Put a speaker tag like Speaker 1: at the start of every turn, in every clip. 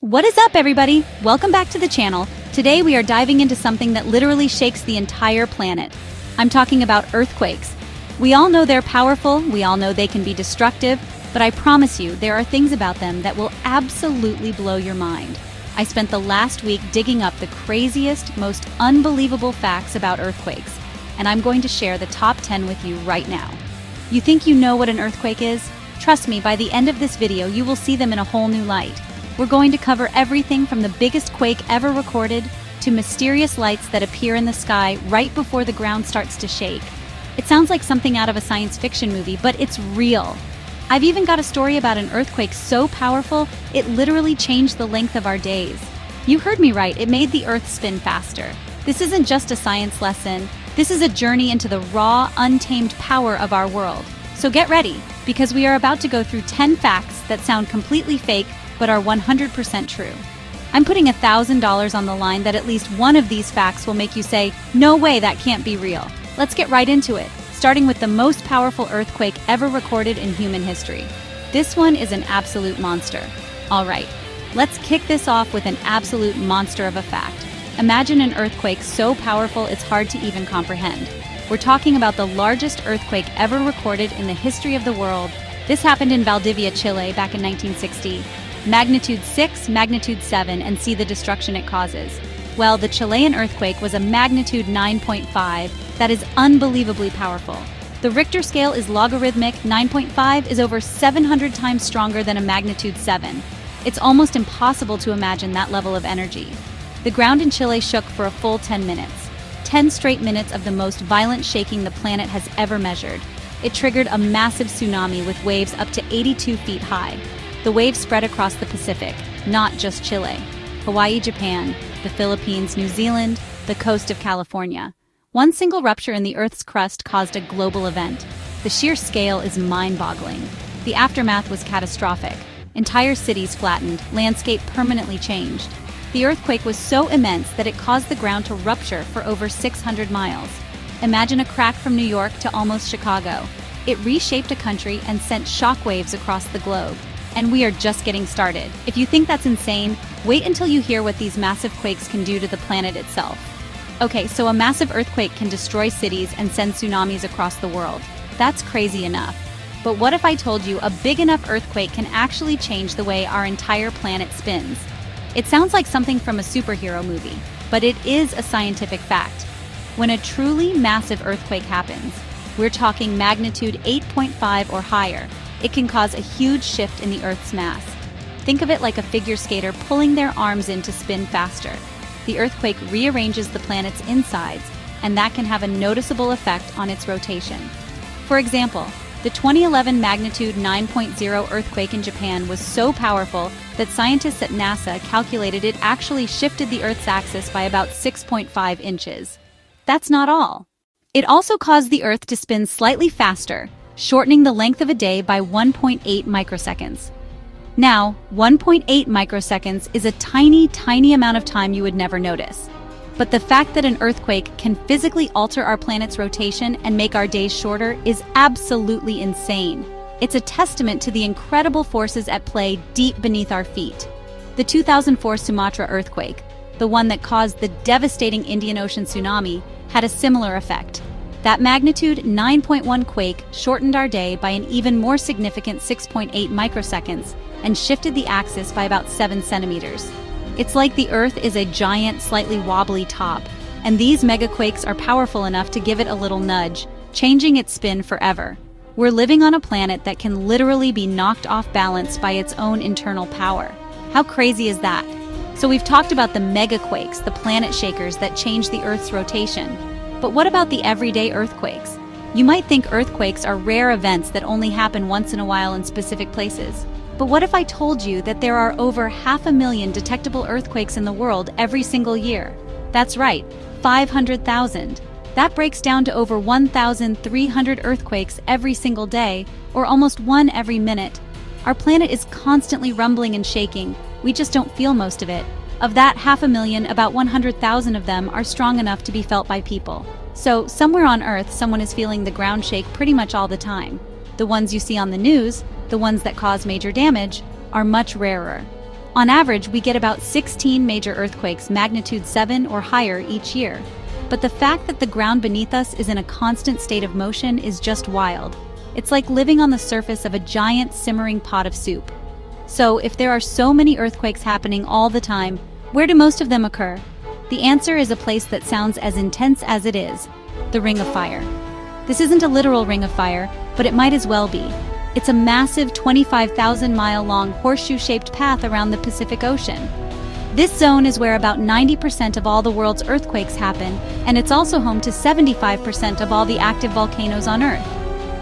Speaker 1: What is up, everybody? Welcome back to the channel. Today we are diving into something that literally shakes the entire planet. I'm talking about earthquakes. We all know they're powerful, we all know they can be destructive, but I promise you there are things about them that will absolutely blow your mind. I spent the last week digging up the craziest, most unbelievable facts about earthquakes, and I'm going to share the top 10 with you right now. You think you know what an earthquake is? Trust me, by the end of this video you will see them in a whole new light. We're going to cover everything from the biggest quake ever recorded to mysterious lights that appear in the sky right before the ground starts to shake. It sounds like something out of a science fiction movie, but it's real. I've even got a story about an earthquake so powerful, it literally changed the length of our days. You heard me right, it made the Earth spin faster. This isn't just a science lesson, this is a journey into the raw, untamed power of our world. So get ready, because we are about to go through 10 facts that sound completely fake, but are 100% true. I'm putting $1,000 on the line that at least one of these facts will make you say, no way, that can't be real. Let's get right into it, starting with the most powerful earthquake ever recorded in human history. This one is an absolute monster. All right, let's kick this off with an absolute monster of a fact. Imagine an earthquake so powerful it's hard to even comprehend. We're talking about the largest earthquake ever recorded in the history of the world. This happened in Valdivia, Chile back in 1960. Magnitude 6, magnitude 7, and see the destruction it causes. Well, the Chilean earthquake was a magnitude 9.5. That is unbelievably powerful. The Richter scale is logarithmic. 9.5 is over 700 times stronger than a magnitude 7. It's almost impossible to imagine that level of energy. The ground in Chile shook for a full 10 minutes. 10 straight minutes of the most violent shaking the planet has ever measured. It triggered a massive tsunami with waves up to 82 feet high. The waves spread across the Pacific, not just Chile. Hawaii, Japan, the Philippines, New Zealand, the coast of California. One single rupture in the Earth's crust caused a global event. The sheer scale is mind-boggling. The aftermath was catastrophic. Entire cities flattened, landscape permanently changed. The earthquake was so immense that it caused the ground to rupture for over 600 miles. Imagine a crack from New York to almost Chicago. It reshaped a country and sent shockwaves across the globe. And we are just getting started. If you think that's insane, wait until you hear what these massive quakes can do to the planet itself. Okay, so a massive earthquake can destroy cities and send tsunamis across the world. That's crazy enough. But what if I told you a big enough earthquake can actually change the way our entire planet spins? It sounds like something from a superhero movie, but it is a scientific fact. When a truly massive earthquake happens, we're talking magnitude 8.5 or higher, it can cause a huge shift in the Earth's mass. Think of it like a figure skater pulling their arms in to spin faster. The earthquake rearranges the planet's insides, and that can have a noticeable effect on its rotation. For example, the 2011 magnitude 9.0 earthquake in Japan was so powerful that scientists at NASA calculated it actually shifted the Earth's axis by about 6.5 inches. That's not all. It also caused the Earth to spin slightly faster, shortening the length of a day by 1.8 microseconds. Now, 1.8 microseconds is a tiny, tiny amount of time you would never notice. But the fact that an earthquake can physically alter our planet's rotation and make our days shorter is absolutely insane. It's a testament to the incredible forces at play deep beneath our feet. The 2004 Sumatra earthquake, the one that caused the devastating Indian Ocean tsunami, had a similar effect. That magnitude 9.1 quake shortened our day by an even more significant 6.8 microseconds and shifted the axis by about 7 centimeters. It's like the Earth is a giant, slightly wobbly top, and these megaquakes are powerful enough to give it a little nudge, changing its spin forever. We're living on a planet that can literally be knocked off balance by its own internal power. How crazy is that? So we've talked about the megaquakes, the planet shakers that change the Earth's rotation. But what about the everyday earthquakes? You might think earthquakes are rare events that only happen once in a while in specific places. But what if I told you that there are over 500,000 detectable earthquakes in the world every single year? That's right, 500,000. That breaks down to over 1,300 earthquakes every single day, or almost one every minute. Our planet is constantly rumbling and shaking. We just don't feel most of it. Of that 500,000, about 100,000 of them are strong enough to be felt by people. So, somewhere on Earth, someone is feeling the ground shake pretty much all the time. The ones you see on the news, the ones that cause major damage, are much rarer. On average, we get about 16 major earthquakes magnitude 7 or higher each year. But the fact that the ground beneath us is in a constant state of motion is just wild. It's like living on the surface of a giant simmering pot of soup. So, if there are so many earthquakes happening all the time, where do most of them occur? The answer is a place that sounds as intense as it is: the Ring of Fire. This isn't a literal ring of fire, but it might as well be. It's a massive 25,000-mile-long horseshoe-shaped path around the Pacific Ocean. This zone is where about 90% of all the world's earthquakes happen, and it's also home to 75% of all the active volcanoes on Earth.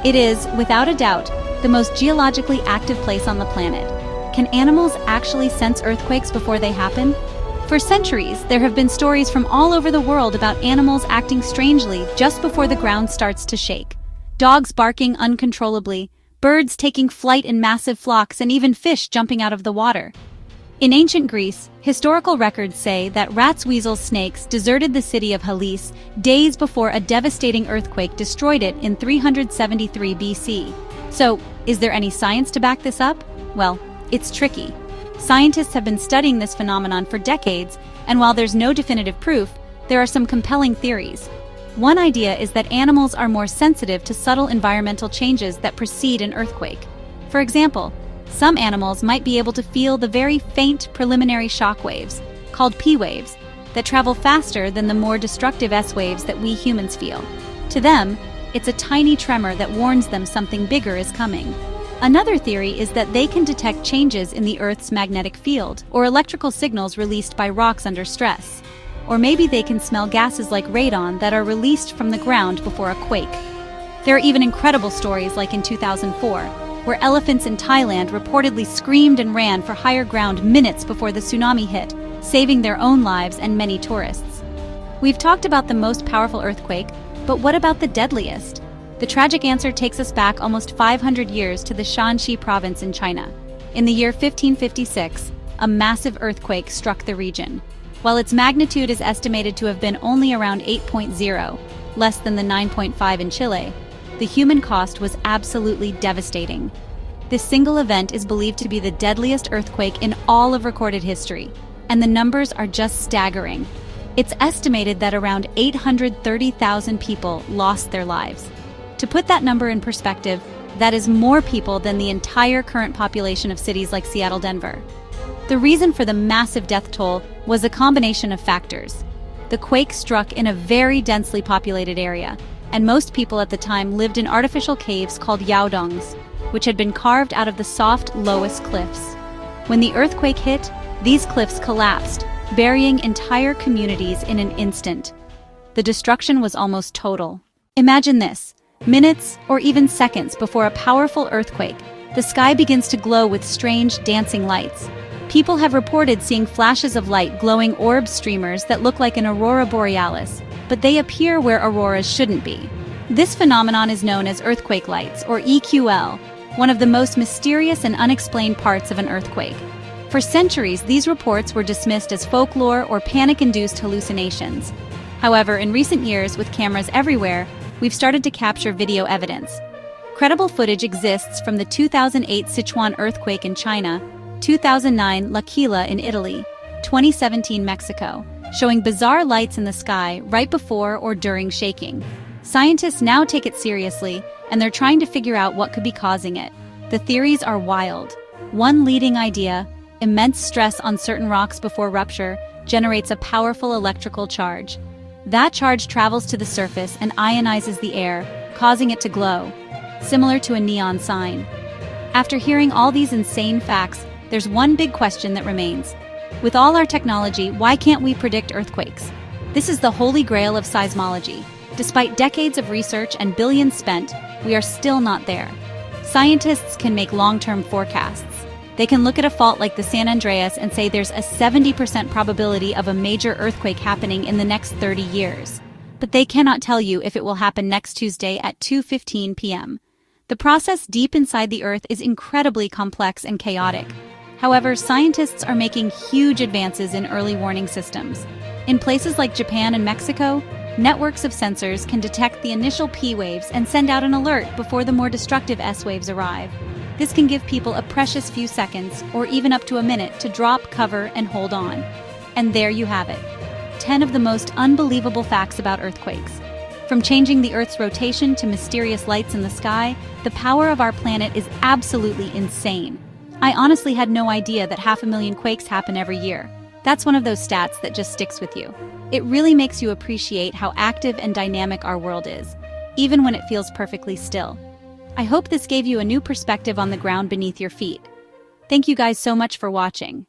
Speaker 1: It is, without a doubt, the most geologically active place on the planet. Can animals actually sense earthquakes before they happen? For centuries, there have been stories from all over the world about animals acting strangely just before the ground starts to shake. Dogs barking uncontrollably, birds taking flight in massive flocks, and even fish jumping out of the water. In ancient Greece, historical records say that rats, weasels, snakes deserted the city of Halys days before a devastating earthquake destroyed it in 373 BC. So, is there any science to back this up? Well, it's tricky. Scientists have been studying this phenomenon for decades, and while there's no definitive proof, there are some compelling theories. One idea is that animals are more sensitive to subtle environmental changes that precede an earthquake. For example, some animals might be able to feel the very faint preliminary shock waves, called P waves, that travel faster than the more destructive S waves that we humans feel. To them, it's a tiny tremor that warns them something bigger is coming. Another theory is that they can detect changes in the Earth's magnetic field or electrical signals released by rocks under stress. Or maybe they can smell gases like radon that are released from the ground before a quake. There are even incredible stories like in 2004, where elephants in Thailand reportedly screamed and ran for higher ground minutes before the tsunami hit, saving their own lives and many tourists. We've talked about the most powerful earthquake, but what about the deadliest? The tragic answer takes us back almost 500 years to the Shanxi province in China. In the year 1556, a massive earthquake struck the region. While its magnitude is estimated to have been only around 8.0, less than the 9.5 in Chile, the human cost was absolutely devastating. This single event is believed to be the deadliest earthquake in all of recorded history, and the numbers are just staggering. It's estimated that around 830,000 people lost their lives. To put that number in perspective, that is more people than the entire current population of cities like Seattle, Denver. The reason for the massive death toll was a combination of factors. The quake struck in a very densely populated area, and most people at the time lived in artificial caves called yaodongs, which had been carved out of the soft, lowest cliffs. When the earthquake hit, these cliffs collapsed, burying entire communities in an instant. The destruction was almost total. Imagine this. Minutes or even seconds before a powerful earthquake, the sky begins to glow with strange, dancing lights. People have reported seeing flashes of light, glowing orb streamers that look like an aurora borealis, but they appear where auroras shouldn't be. This phenomenon is known as earthquake lights, or EQL, one of the most mysterious and unexplained parts of an earthquake. For centuries, these reports were dismissed as folklore or panic-induced hallucinations. However, in recent years, with cameras everywhere, we've started to capture video evidence. Credible footage exists from the 2008 Sichuan earthquake in China, 2009 L'Aquila in Italy, 2017 Mexico, showing bizarre lights in the sky right before or during shaking. Scientists now take it seriously, and they're trying to figure out what could be causing it. The theories are wild. One leading idea, immense stress on certain rocks before rupture, generates a powerful electrical charge. That charge travels to the surface and ionizes the air, causing it to glow, similar to a neon sign. After hearing all these insane facts, there's one big question that remains. With all our technology, why can't we predict earthquakes? This is the holy grail of seismology. Despite decades of research and billions spent, we are still not there. Scientists can make long-term forecasts. They can look at a fault like the San Andreas and say there's a 70% probability of a major earthquake happening in the next 30 years. But they cannot tell you if it will happen next Tuesday at 2:15 p.m. The process deep inside the Earth is incredibly complex and chaotic. However, scientists are making huge advances in early warning systems. In places like Japan and Mexico, networks of sensors can detect the initial P waves and send out an alert before the more destructive S waves arrive. This can give people a precious few seconds, or even up to a minute, to drop, cover, and hold on. And there you have it. 10 of the most unbelievable facts about earthquakes. From changing the Earth's rotation to mysterious lights in the sky, the power of our planet is absolutely insane. I honestly had no idea that 500,000 quakes happen every year. That's one of those stats that just sticks with you. It really makes you appreciate how active and dynamic our world is, even when it feels perfectly still. I hope this gave you a new perspective on the ground beneath your feet. Thank you guys so much for watching.